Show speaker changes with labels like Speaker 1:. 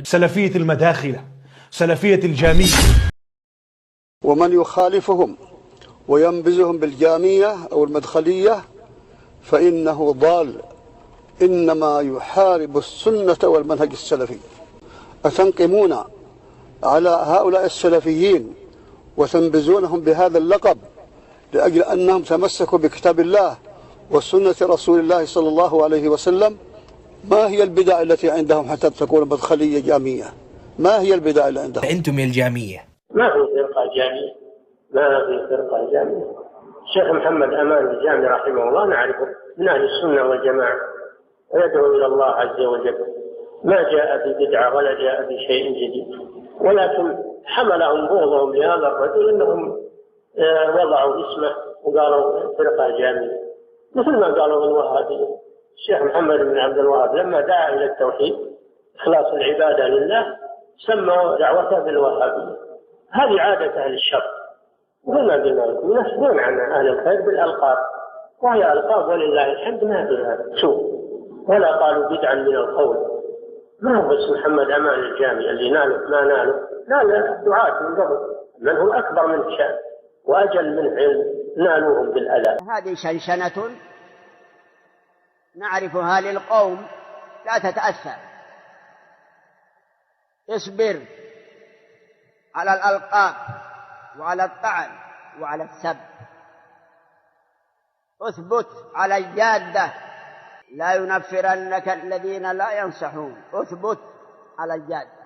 Speaker 1: سلفية المداخلة، سلفية الجامية.
Speaker 2: ومن يخالفهم وينبذهم بالجامية أو المدخلية فإنه ضال، إنما يحارب السنة والمنهج السلفي. أتنقمون على هؤلاء السلفيين وتنبذونهم بهذا اللقب لأجل أنهم تمسكوا بكتاب الله وسنة رسول الله صلى الله عليه وسلم؟ ما هي البدع التي عندهم حتى تكون مدخلية جامية؟ ما هي البدع اللي عندهم؟
Speaker 3: أنتم يا الجامية.
Speaker 4: ما في فرقة جامية، ما في فرقة جامية. الشيخ محمد أمان الجامي رحمه الله نعرفه من أهل السنة والجماعة ويدعو إلى الله عز وجل، ما جاء ببدعة ولا جاء بشيء جديد، ولكن حملهم بغضهم لهذا الرجل أنهم وضعوا اسمه وقالوا فرقة جامية، مثل ما قالوا الوهابية. الشيخ محمد بن عبد الوهاب لما دعا إلى التوحيد إخلاص العبادة لله سموا دعوته بالوهابية. هذه عادة أهل الشر، وما قلنا لكم ينسبون عن أهل الخير بالألقاب، وهي ألقاب ولله الحمد ما فيها سوء، ولا قالوا بدعا من القول. ما هو بس محمد أمان الجامي اللي ناله ما ناله، نال دعاة من قبل من هو أكبر من شأن وأجل من علم نالوهم بالأذى.
Speaker 5: هذه شنشنة نعرفها للقوم لا تتأثر، اصبر على الألقاب وعلى الطعن وعلى السب، اثبت على الجادة لا ينفرنك الذين لا ينصحون، اثبت على الجادة.